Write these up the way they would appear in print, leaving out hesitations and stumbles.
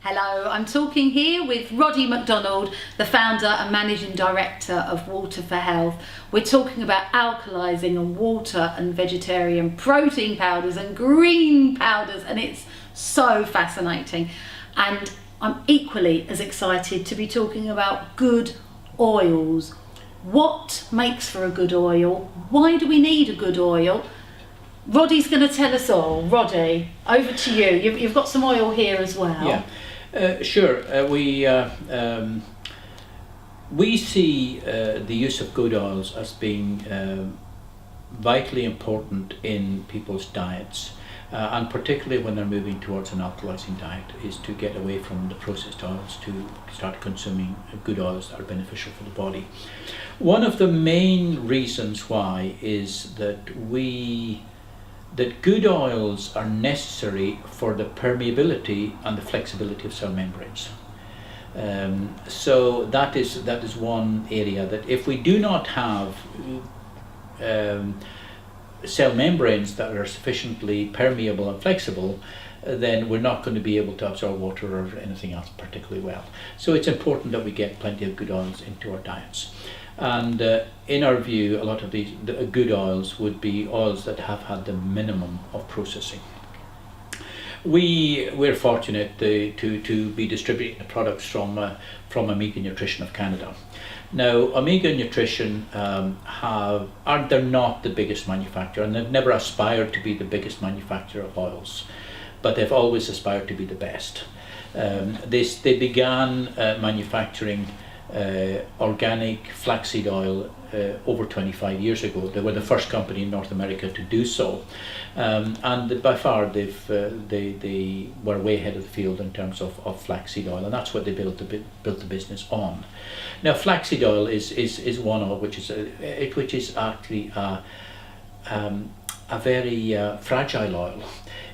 Hello, I'm talking here with Roddy MacDonald, the founder and managing director of Water for Health. We're talking about alkalising and water and vegetarian protein powders and green powders, and it's so fascinating. And I'm equally as excited to be talking about good oils. What makes for a good oil? Why do we need a good oil? Roddy's going to tell us all. Roddy, over to you. You've got some oil here as well. Yeah. Sure. We see the use of good oils as being vitally important in people's diets, and particularly when they're moving towards an alkalizing diet, is to get away from the processed oils to start consuming good oils that are beneficial for the body. One of the main reasons why is that good oils are necessary for the permeability and the flexibility of cell membranes. So that is one area that if we do not have cell membranes that are sufficiently permeable and flexible, then we're not going to be able to absorb water or anything else particularly well. So it's important that we get plenty of good oils into our diets. And in our view, a lot of these good oils would be oils that have had the minimum of processing. We're fortunate to be distributing the products from Omega Nutrition of Canada. Now, Omega Nutrition they're not the biggest manufacturer, and they've never aspired to be the biggest manufacturer of oils, but they've always aspired to be the best. They began manufacturing organic flaxseed oil over 25 years ago. They were the first company in North America to do so, and by far they were way ahead of the field in terms of flaxseed oil, and that's what they built the business on. Now, flaxseed oil is one oil which is actually a very fragile oil,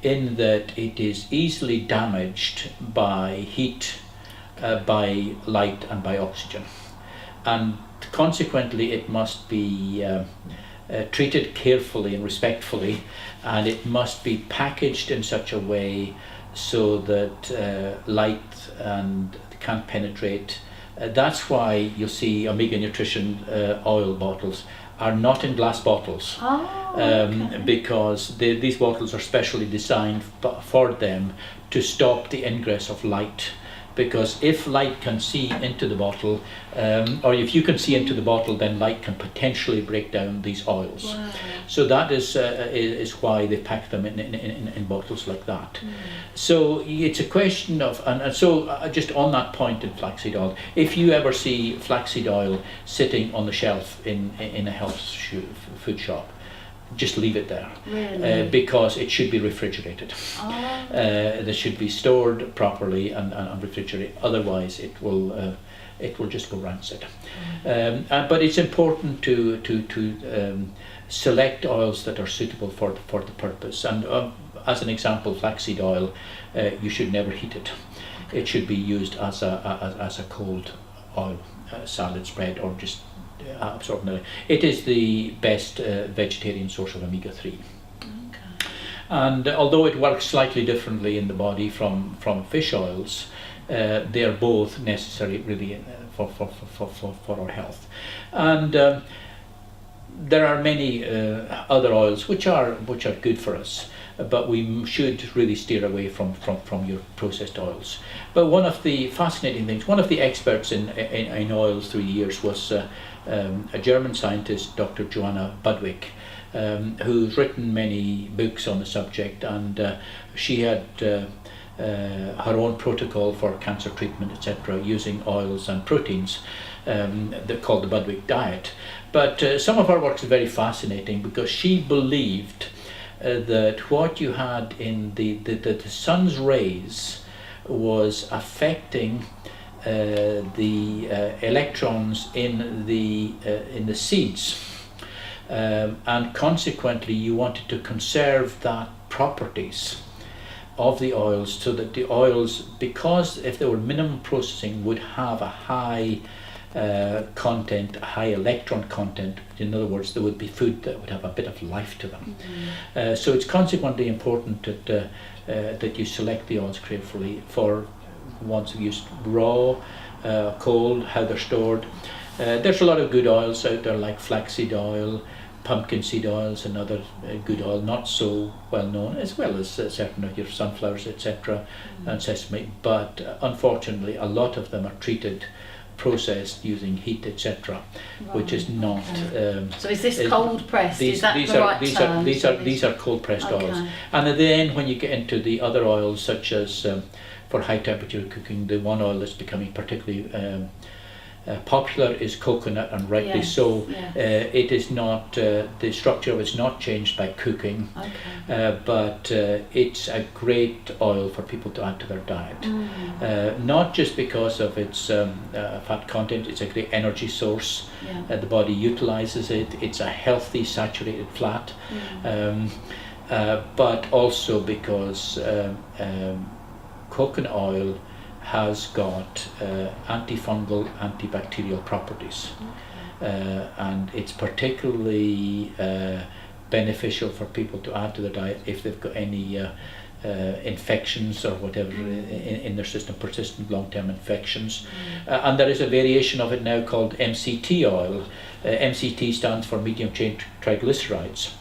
in that it is easily damaged by heat, by light and by oxygen, and consequently it must be treated carefully and respectfully, and it must be packaged in such a way so that light can't penetrate. That's why you'll see Omega Nutrition oil bottles are not in glass bottles. Okay. Because these bottles are specially designed for them to stop the ingress of light. Because if light can see into the bottle, or if you can see into the bottle, then light can potentially break down these oils. Wow. So that is why they pack them in bottles like that. Mm. So it's a question of, and so just on that point in flaxseed oil, if you ever see flaxseed oil sitting on the shelf in a health food shop, just leave it there. Really? Because it should be refrigerated. Oh. They should be stored properly and refrigerated. Otherwise, it will just go rancid. But it's important to select oils that are suitable for the purpose. And as an example, flaxseed oil, you should never heat it. It should be used as a cold oil, salad spread, or just absorbed. It is the best vegetarian source of omega-3. Okay. And although it works slightly differently in the body from fish oils, they are both necessary really for our health. And there are many other oils which are good for us, but we should really steer away from your processed oils. But one of the fascinating things, one of the experts in oils through the years was a German scientist, Dr. Joanna Budwig, who's written many books on the subject, and she had her own protocol for cancer treatment, etc., using oils and proteins called the Budwig diet. But some of her work is very fascinating, because she believed that what you had in the sun's rays was affecting the electrons in the seeds, and consequently you wanted to conserve that properties of the oils, so that the oils, because if they were minimum processing, would have a high content, a high electron content. In other words, there would be food that would have a bit of life to them. So it's consequently important that you select the oils carefully for ones used raw, cold, how they're stored. There's a lot of good oils out there like flaxseed oil, pumpkin seed oils, another good oil, not so well known, as well as certain of your sunflowers, etc., and sesame. But unfortunately, a lot of them are treated, processed using heat, etc., which is not. So is this cold pressed? Is that the right term? These are cold pressed oils. And then when you get into the other oils, such as for high temperature cooking, the one oil that's becoming particularly popular is coconut, and rightly so. It is not, the structure of it's not changed by cooking, but it's a great oil for people to add to their diet. Not just because of its fat content, it's a great energy source. The body utilizes it. It's a healthy saturated fat, but also because coconut oil has got antifungal, antibacterial properties, and it's particularly beneficial for people to add to their diet if they've got any infections or whatever in their system, persistent long-term infections. And there is a variation of it now called MCT oil. MCT stands for medium chain triglycerides.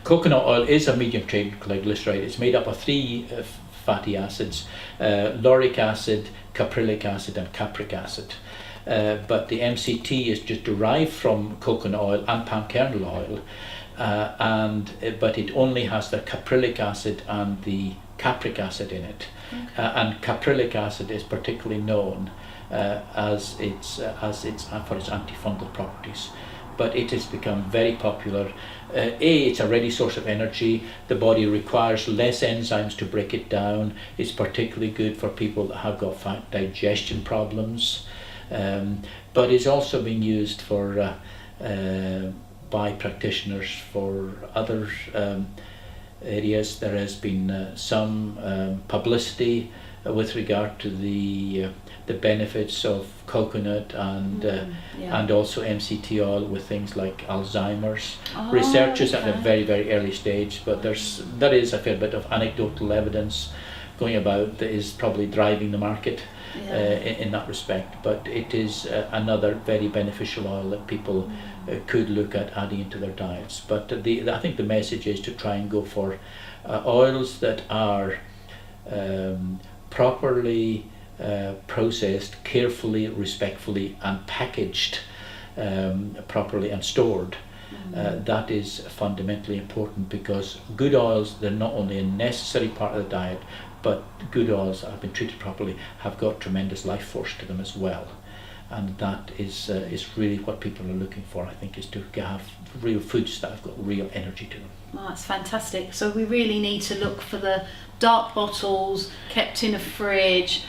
Coconut oil is a medium chain triglyceride. It's made up of three fatty acids, lauric acid, caprylic acid and capric acid. But the MCT is just derived from coconut oil and palm kernel oil, but it only has the caprylic acid and the capric acid in it. And caprylic acid is particularly known for its antifungal properties. But it has become very popular. It's a ready source of energy. The body requires less enzymes to break it down. It's particularly good for people that have got fat digestion problems. But it's also being used for by practitioners for other areas. There has been some publicity with regard to the benefits of coconut and also MCT oil with things like Alzheimer's. Research is at a very, very early stage, but there is a fair bit of anecdotal evidence going about that is probably driving the market in that respect. But it is another very beneficial oil that people could look at adding into their diets. But I think the message is to try and go for oils that are properly processed, carefully, respectfully, and packaged properly and stored. That is fundamentally important, because good oils, they're not only a necessary part of the diet, but good oils that have been treated properly have got tremendous life force to them as well. And that is really what people are looking for, I think, is to have real foods that have got real energy to them. Oh, that's fantastic. So we really need to look for the dark bottles, kept in a fridge,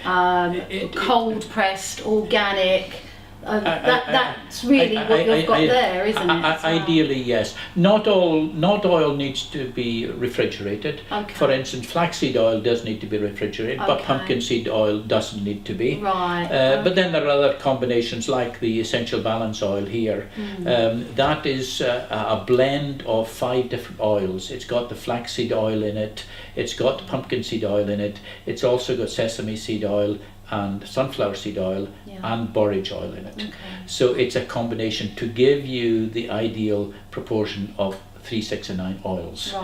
cold pressed, organic. That's really what you've got there, isn't it? Ideally, yes. Not oil needs to be refrigerated. For instance, flaxseed oil does need to be refrigerated, but pumpkin seed oil doesn't need to be. But then there are other combinations like the Essential Balance oil here. That is a blend of 5 different oils. It's got the flaxseed oil in it, it's got pumpkin seed oil in it, it's also got sesame seed oil and sunflower seed oil and borage oil in it. So it's a combination to give you the ideal proportion of 3, 6 and 9 oils.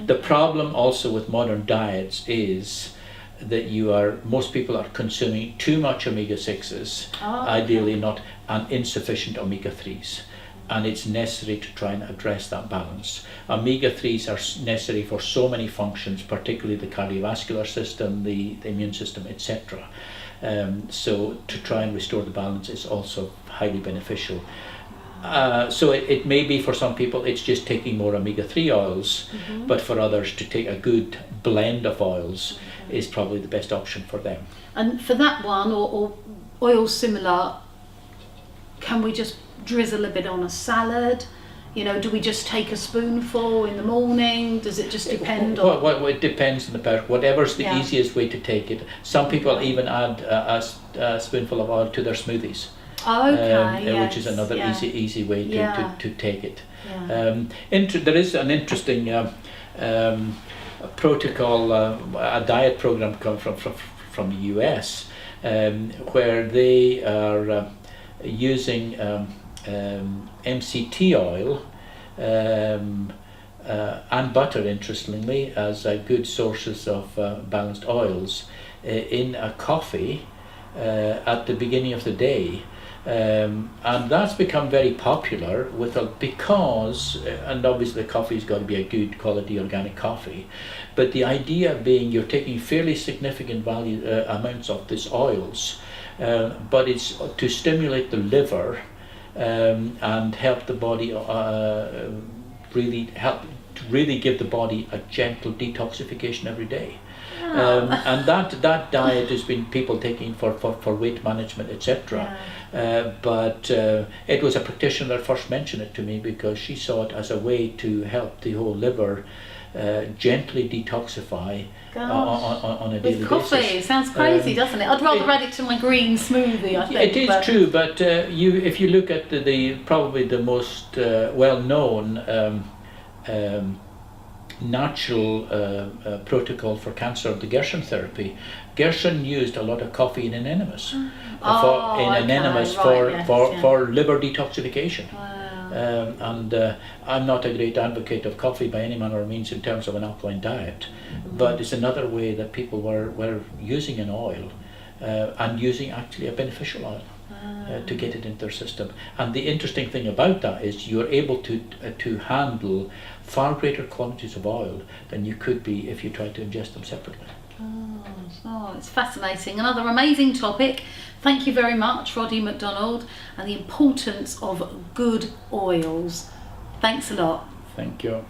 The problem also with modern diets is that most people are consuming too much omega-6s, ideally not, and insufficient omega-3s. And it's necessary to try and address that balance. Omega-3s are necessary for so many functions, particularly the cardiovascular system, the immune system, etc. So to try and restore the balance is also highly beneficial. So it may be for some people it's just taking more omega-3 oils, but for others to take a good blend of oils is probably the best option for them. And for that one, or oils similar, can we just drizzle a bit on a salad? Do we just take a spoonful in the morning? Does it just depend on? Well, it depends on the person. Whatever's the easiest way to take it. Some people even add a spoonful of oil to their smoothies. Which is another easy way to take it. There is an interesting protocol, a diet program from from the US, where they are using MCT oil and butter, interestingly, as good sources of balanced oils in a coffee at the beginning of the day. And that's become very popular because, and obviously coffee's got to be a good quality organic coffee, but the idea being you're taking fairly significant amounts of these oils, but it's to stimulate the liver and help the body, really give the body a gentle detoxification every day. And that diet has been people taking for weight management, etc. But it was a practitioner that first mentioned it to me because she saw it as a way to help the whole liver gently detoxify on a daily basis. With coffee, basis. It sounds crazy, doesn't it? I'd rather add it to my green smoothie, I think. It is true, but if you look at the probably the most well-known natural protocol for cancer, the Gerson therapy. Gerson used a lot of coffee in enemas, for liver detoxification. Wow. And I'm not a great advocate of coffee by any manner of means in terms of an alkaline diet, but it's another way that people were using an oil and using actually a beneficial oil. To get it into their system. And the interesting thing about that is you're able to handle far greater quantities of oil than you could be if you tried to ingest them separately. Oh, it's fascinating. Another amazing topic. Thank you very much, Roddy MacDonald, and the importance of good oils. Thanks a lot. Thank you.